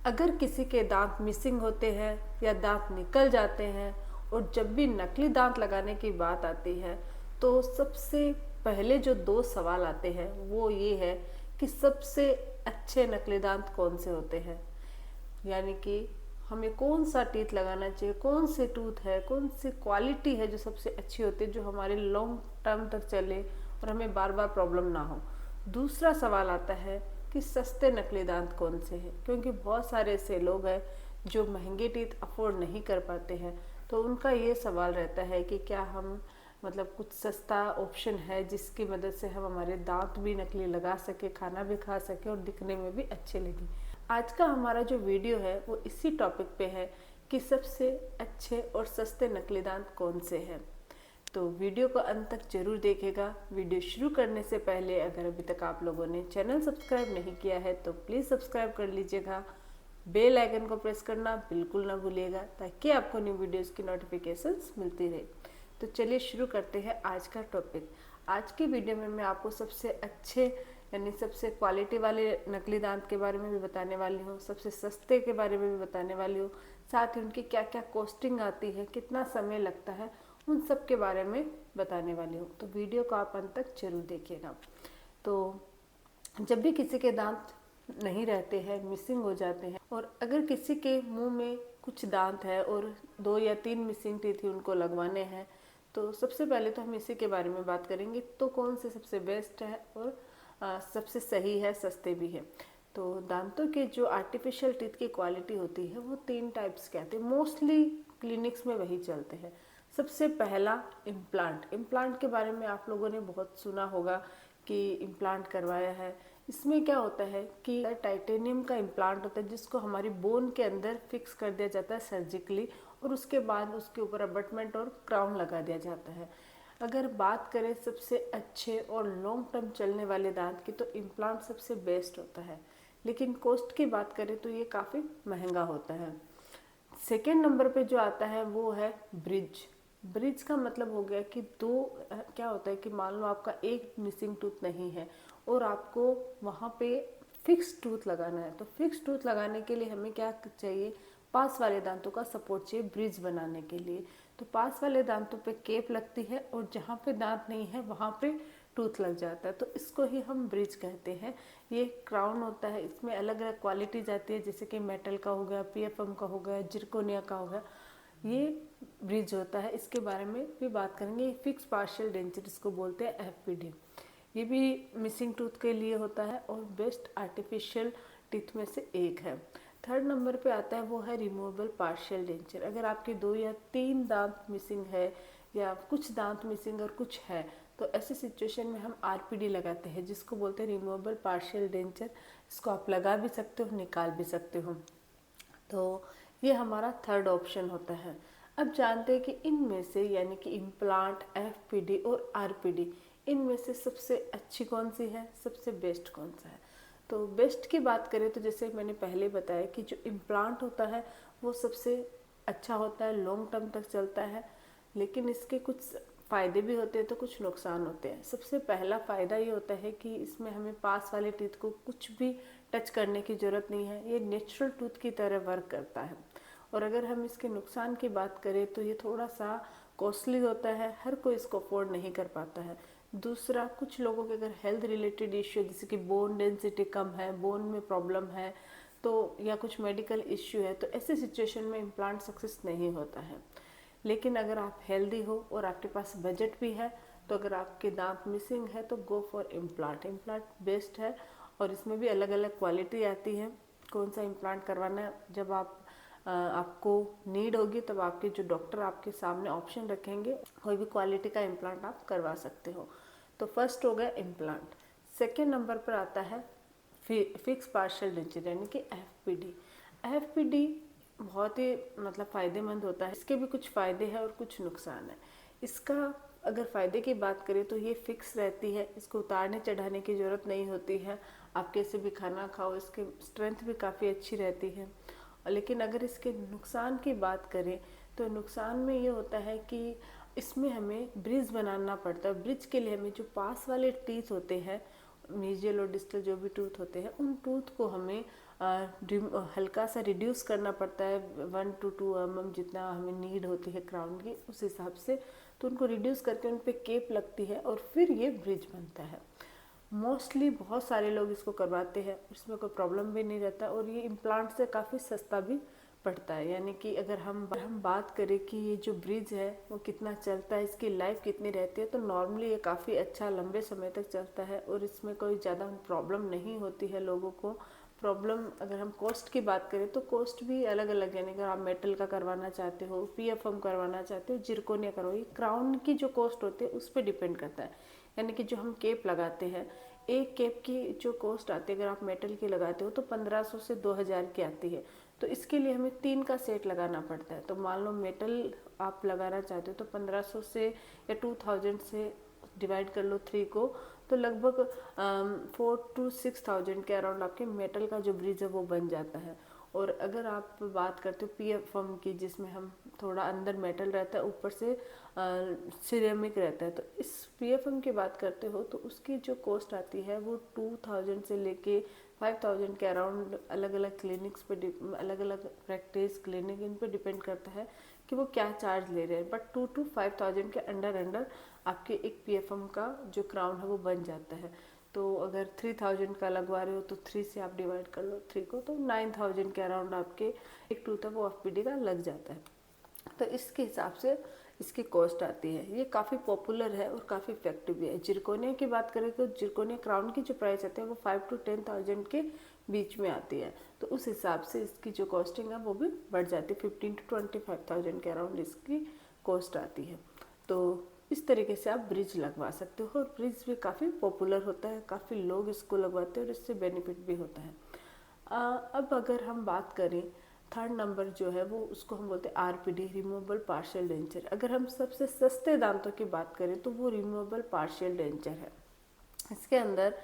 अगर किसी के दांत मिसिंग होते हैं या दांत निकल जाते हैं और जब भी नकली दांत लगाने की बात आती है तो सबसे पहले जो दो सवाल आते हैं वो ये है कि सबसे अच्छे नकली दांत कौन से होते हैं, यानी कि हमें कौन सा टीथ लगाना चाहिए, कौन से टूथ है, कौन सी क्वालिटी है जो सबसे अच्छी होती है, जो हमारे लॉन्ग टर्म तक चले और हमें बार बार प्रॉब्लम ना हो। दूसरा सवाल आता है कि सस्ते नकली दांत कौन से हैं, क्योंकि बहुत सारे ऐसे लोग हैं जो महंगे टीथ अफोर्ड नहीं कर पाते हैं, तो उनका ये सवाल रहता है कि क्या हम मतलब कुछ सस्ता ऑप्शन है जिसकी मदद से हम हमारे दांत भी नकली लगा सके, खाना भी खा सके और दिखने में भी अच्छे लगे। आज का हमारा जो वीडियो है वो इसी टॉपिक पे है कि सबसे अच्छे और सस्ते नकली दांत कौन से हैं। तो वीडियो को अंत तक जरूर देखेगा। वीडियो शुरू करने से पहले अगर अभी तक आप लोगों ने चैनल सब्सक्राइब नहीं किया है तो प्लीज़ सब्सक्राइब कर लीजिएगा। बेल आइकन को प्रेस करना बिल्कुल ना भूलिएगा ताकि आपको न्यू वीडियोस की नोटिफिकेशंस मिलती रहे। तो चलिए शुरू करते हैं आज का टॉपिक। आज की वीडियो में मैं आपको सबसे अच्छे यानी सबसे क्वालिटी वाले नकली दांत के बारे में भी बताने वाली हूँ, सबसे सस्ते के बारे में भी बताने वाली हूँ, साथ ही उनकी क्या क्या कॉस्टिंग आती है, कितना समय लगता है, उन सब के बारे में बताने वाली हूँ। तो वीडियो को आप अंत तक जरूर देखिएगा। तो जब भी किसी के दांत नहीं रहते हैं, मिसिंग हो जाते हैं, और अगर किसी के मुंह में कुछ दांत है और 2 या 3 मिसिंग टीथ ही उनको लगवाने हैं, तो सबसे पहले तो हम इसी के बारे में बात करेंगे। तो कौन से सबसे बेस्ट है और सबसे सही है, सस्ते भी है। तो दांतों के जो आर्टिफिशियल टीथ की क्वालिटी होती है वो 3 टाइप्स के आते हैं, मोस्टली क्लिनिक्स में वही चलते हैं। सबसे पहला इम्प्लांट। इम्प्लांट के बारे में आप लोगों ने बहुत सुना होगा कि इम्प्लांट करवाया है। इसमें क्या होता है कि टाइटेनियम का इम्प्लांट होता है जिसको हमारी बोन के अंदर फिक्स कर दिया जाता है सर्जिकली, और उसके बाद उसके ऊपर अबटमेंट और क्राउन लगा दिया जाता है। अगर बात करें सबसे अच्छे और लॉन्ग टर्म चलने वाले दांत की तो इम्प्लांट सबसे बेस्ट होता है, लेकिन कॉस्ट की बात करें तो ये काफ़ी महंगा होता है। सेकेंड नंबर पे जो आता है वो है ब्रिज। ब्रिज का मतलब हो गया कि क्या होता है कि मान लो आपका एक मिसिंग टूथ नहीं है और आपको वहाँ पे फिक्स टूथ लगाना है, तो फिक्स टूथ लगाने के लिए हमें क्या चाहिए, पास वाले दांतों का सपोर्ट चाहिए ब्रिज बनाने के लिए। तो पास वाले दांतों पे केप लगती है और जहाँ पे दांत नहीं है वहाँ पे टूथ लग जाता है, तो इसको ही हम ब्रिज कहते हैं। ये क्राउन होता है, इसमें अलग अलग क्वालिटीज आती है, जैसे कि मेटल का हो गया, पीएफएम का हो गया, जिरकोनिया का हो गया, ये ब्रिज होता है। इसके बारे में भी बात करेंगे। फिक्स पार्शियल डेंचर इसको बोलते हैं, एफपीडी। ये भी मिसिंग टूथ के लिए होता है और बेस्ट आर्टिफिशियल टीथ में से एक है। थर्ड नंबर पे आता है वो है रिमूवेबल पार्शियल डेंचर। अगर आपके 2 या 3 दांत मिसिंग है या कुछ दांत मिसिंग और कुछ है, तो ऐसी सिचुएशन में हम आरपीडी लगाते हैं जिसको बोलते हैं रिमूवेबल पार्शियल डेंचर। इसको आप लगा भी सकते हो, निकाल भी सकते हो। तो ये हमारा थर्ड ऑप्शन होता है। अब जानते हैं कि इनमें से यानी कि इम्प्लांट, एफपीडी और आरपीडी, इनमें से सबसे अच्छी कौन सी है, सबसे बेस्ट कौन सा है। तो बेस्ट की बात करें तो जैसे मैंने पहले बताया कि जो इम्प्लांट होता है वो सबसे अच्छा होता है, लॉन्ग टर्म तक चलता है, लेकिन इसके कुछ फ़ायदे भी होते हैं तो कुछ नुकसान होते हैं। सबसे पहला फ़ायदा ये होता है कि इसमें हमें पास वाले टीथ को कुछ भी टच करने की ज़रूरत नहीं है, ये नेचुरल टूथ की तरह वर्क करता है। और अगर हम इसके नुकसान की बात करें तो ये थोड़ा सा कॉस्टली होता है, हर कोई इसको अफोर्ड नहीं कर पाता है। दूसरा, कुछ लोगों के अगर हेल्थ रिलेटेड इश्यू जैसे कि बोन डेंसिटी कम है, बोन में प्रॉब्लम है, तो या कुछ मेडिकल इश्यू है, तो ऐसे सिचुएशन में इम्प्लांट सक्सेस नहीं होता है। लेकिन अगर आप हेल्दी हो और आपके पास बजट भी है, तो अगर आपके दांत मिसिंग है तो go for implant. Implant best है और इसमें भी अलग अलग क्वालिटी आती है, कौन सा इम्प्लांट करवाना है। जब आपको नीड होगी तब आपके जो डॉक्टर आपके सामने ऑप्शन रखेंगे, कोई भी क्वालिटी का इम्प्लांट आप करवा सकते हो। तो फर्स्ट हो गया इम्प्लांट। सेकेंड नंबर पर आता है फिक्स पार्शियल डेंचर यानी कि एफपीडी। एफपीडी बहुत ही मतलब फ़ायदेमंद होता है। इसके भी कुछ फ़ायदे हैं और कुछ नुकसान है। इसका अगर फ़ायदे की बात करें तो ये फिक्स रहती है, इसको उतारने चढ़ाने की ज़रूरत नहीं होती है, आप कैसे भी खाना खाओ, इसकी स्ट्रेंथ भी काफ़ी अच्छी रहती है। लेकिन अगर इसके नुकसान की बात करें तो नुकसान में ये होता है कि इसमें हमें ब्रिज बनाना पड़ता है। ब्रिज के लिए हमें जो पास वाले टीथ होते हैं, मीजियल और डिस्टल जो भी टूथ होते हैं, उन टूथ को हमें हल्का सा रिड्यूस करना पड़ता है 1 to 2 mm जितना हमें नीड होती है क्राउन की उस हिसाब से, तो उनको रिड्यूस करके उन पे केप लगती है और फिर ये ब्रिज बनता है। मोस्टली बहुत सारे लोग इसको करवाते हैं, इसमें कोई प्रॉब्लम भी नहीं रहता और ये इम्प्लांट से काफ़ी सस्ता भी पड़ता है। यानी कि अगर हम बात करें कि ये जो ब्रिज है वो कितना चलता है, इसकी लाइफ कितनी रहती है, तो नॉर्मली ये काफ़ी अच्छा लंबे समय तक चलता है और इसमें कोई ज़्यादा प्रॉब्लम नहीं होती है लोगों को। प्रॉब्लम अगर हम कॉस्ट की बात करें तो कॉस्ट भी अलग अलग, यानी अगर आप मेटल का करवाना चाहते हो, PFM करवाना चाहते हो, जिरकोनिया करवाओ, ये क्राउन की जो कॉस्ट होती है उस पर डिपेंड करता है। यानी कि जो हम केप लगाते हैं, एक केप की जो कॉस्ट आती है अगर आप मेटल की लगाते हो तो 1500 से 2000 की आती है। तो इसके लिए हमें 3 का सेट लगाना पड़ता है। तो मान लो मेटल आप लगाना चाहते हो तो 1500 से या 2000 से डिवाइड कर लो 3 को, तो लगभग 4 to 6000 के अराउंड आपके मेटल का जो ब्रिज है वो बन जाता है। और अगर आप बात करते हो PFM की, जिसमें हम थोड़ा अंदर मेटल रहता है ऊपर से सिरेमिक रहता है, तो इस PFM की बात करते हो तो उसकी जो कॉस्ट आती है वो 2000 से लेके 5000 के अराउंड अलग अलग क्लिनिक्स पे, अलग अलग प्रैक्टिस क्लिनिक, इन पे डिपेंड करता है कि वो क्या चार्ज ले रहे हैं। बट 2 to 5000 के अंडर आपके एक PFM का जो क्राउन है वो बन जाता है। तो अगर 3000 का लगवा रहे हो तो 3 से आप डिवाइड कर लो 3 को, तो 9000 के अराउंड आपके एक टूथ है वो FPD का लग जाता है। तो इसके हिसाब से इसकी कॉस्ट आती है। ये काफ़ी पॉपुलर है और काफ़ी इफेक्टिव भी है। जिरकोनिया की बात करें तो जिरकोनिया क्राउन की जो प्राइस आती है वो 5 to 10,000 के बीच में आती है। तो उस हिसाब से इसकी जो कॉस्टिंग है वो भी बढ़ जाती है, 15 to 25,000 के अराउंड इसकी कॉस्ट आती है। तो इस तरीके से आप ब्रिज लगवा सकते हो और ब्रिज भी काफ़ी पॉपुलर होता है, काफ़ी लोग इसको लगवाते हैं और इससे बेनिफिट भी होता है। अब अगर हम बात करें थर्ड नंबर जो है वो उसको हम बोलते हैं RPD, रिमूवेबल पार्शियल डेंचर। अगर हम सबसे सस्ते दांतों की बात करें तो वो रिमूवेबल पार्शियल डेंचर है। इसके अंदर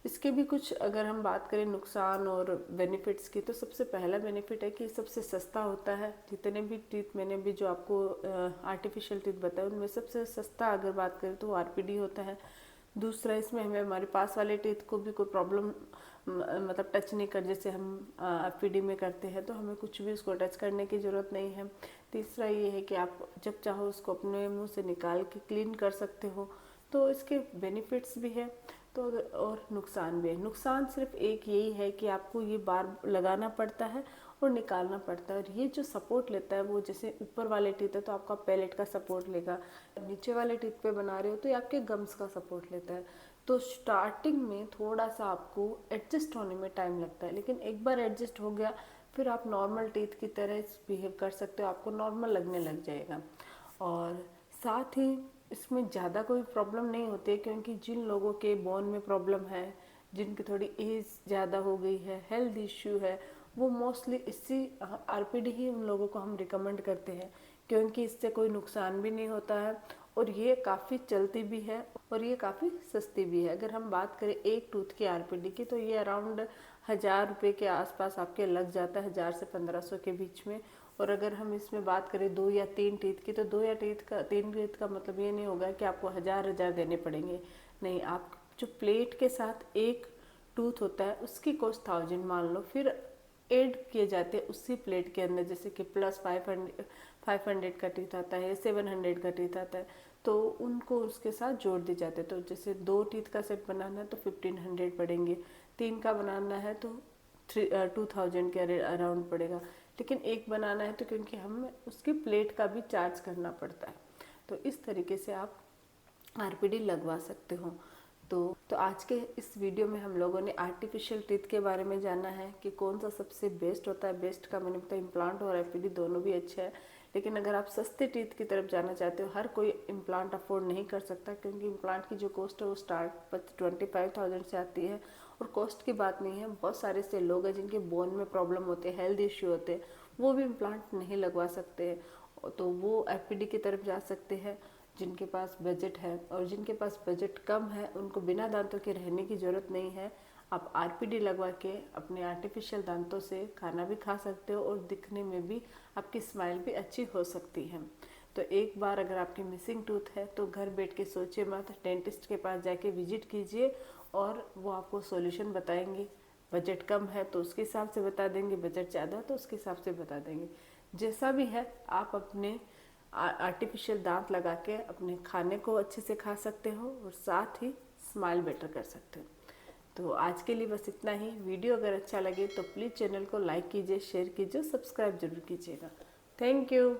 इसके भी कुछ अगर हम बात करें नुकसान और बेनिफिट्स की, तो सबसे पहला बेनिफिट है कि सबसे सस्ता होता है। जितने भी टीथ मैंने भी जो आपको आर्टिफिशियल टीथ बताए उनमें सबसे सस्ता अगर बात करें तो RPD होता है। दूसरा, इसमें हमें हमारे पास वाले टीथ को भी कोई प्रॉब्लम मतलब टच नहीं कर, जैसे हम FPD में करते हैं तो हमें कुछ भी उसको टच करने की ज़रूरत नहीं है। तीसरा ये है कि आप जब चाहो उसको अपने मुंह से निकाल के क्लीन कर सकते हो। तो इसके बेनिफिट्स भी है तो और नुकसान भी है। नुकसान सिर्फ एक यही है कि आपको ये बार लगाना पड़ता है और निकालना पड़ता है। और ये जो सपोर्ट लेता है वो जैसे ऊपर वाले टीथ है तो आपका पैलेट का सपोर्ट लेगा, नीचे वाले टीथ पे बना रहे हो तो ये आपके गम्स का सपोर्ट लेता है। तो स्टार्टिंग में थोड़ा सा आपको एडजस्ट होने में टाइम लगता है, लेकिन एक बार एडजस्ट हो गया फिर आप नॉर्मल टीथ की तरह बिहेव कर सकते हो, आपको नॉर्मल लगने लग जाएगा। और साथ ही इसमें ज़्यादा कोई प्रॉब्लम नहीं होती है, क्योंकि जिन लोगों के बोन में प्रॉब्लम है, जिनकी थोड़ी एज ज़्यादा हो गई है, हेल्थ इश्यू है, वो मोस्टली इसी RPD ही उन लोगों को हम रिकमेंड करते हैं, क्योंकि इससे कोई नुकसान भी नहीं होता है और ये काफ़ी चलती भी है और ये काफ़ी सस्ती भी है। अगर हम बात करें एक टूथ की RPD की तो ये अराउंड 1000 रुपये के आसपास आपके लग जाता है, 1000 से 1500 के बीच में। और अगर हम इसमें बात करें 2 या 3 टीथ की, तो 2 या 3 टीथ का मतलब ये नहीं होगा कि आपको 1000 देने पड़ेंगे। नहीं, आप जो प्लेट के साथ एक टूथ होता है उसकी कॉस्ट 1000 मान लो, फिर ऐड किए जाते हैं उसी प्लेट के अंदर, जैसे कि प्लस 500 का टीथ आता है, 700 का टीथ आता है, तो उनको उसके साथ जोड़ दिए जाते हैं। तो जैसे 2 टीथ का सेट बनाना है तो 1500 पड़ेंगे, 3 का बनाना है तो 2000 के अराउंड पड़ेगा। लेकिन एक बनाना है तो क्योंकि हमें उसकी प्लेट का भी चार्ज करना पड़ता है। तो इस तरीके से आप RPD लगवा सकते हो। तो आज के इस वीडियो में हम लोगों ने आर्टिफिशियल टीथ के बारे में जाना है कि कौन सा सबसे बेस्ट होता है। बेस्ट का मैंने बताया इम्प्लांट और FPD दोनों भी अच्छे हैं, लेकिन अगर आप सस्ते टीथ की तरफ जाना चाहते हो, हर कोई इम्प्लांट अफोर्ड नहीं कर सकता, क्योंकि इम्प्लांट की जो कॉस्ट है वो स्टार्ट 25,000 से आती है। और कॉस्ट की बात नहीं है, बहुत सारे ऐसे लोग हैं जिनके बोन में प्रॉब्लम होते हैं, हेल्थ इश्यू होते हैं, वो भी इम्प्लांट नहीं लगवा सकते हैं, तो वो FPD की तरफ जा सकते हैं जिनके पास बजट है। और जिनके पास बजट कम है उनको बिना दांतों के रहने की ज़रूरत नहीं है, आप RPD लगवा के अपने आर्टिफिशियल दांतों से खाना भी खा सकते हो और दिखने में भी आपकी स्माइल भी अच्छी हो सकती है। तो एक बार अगर आपकी मिसिंग टूथ है तो घर बैठ के सोचिए मत, डेंटिस्ट के पास जाके विजिट कीजिए और वो आपको सॉल्यूशन बताएंगे। बजट कम है तो उसके हिसाब से बता देंगे, बजट ज़्यादा है तो उसके हिसाब से बता देंगे। जैसा भी है आप अपने आर्टिफिशियल दांत लगा के अपने खाने को अच्छे से खा सकते हो और साथ ही स्माइल बेटर कर सकते हो। तो आज के लिए बस इतना ही। वीडियो अगर अच्छा लगे तो प्लीज़ चैनल को लाइक कीजिए, शेयर कीजिए, सब्सक्राइब जरूर कीजिएगा। Thank you.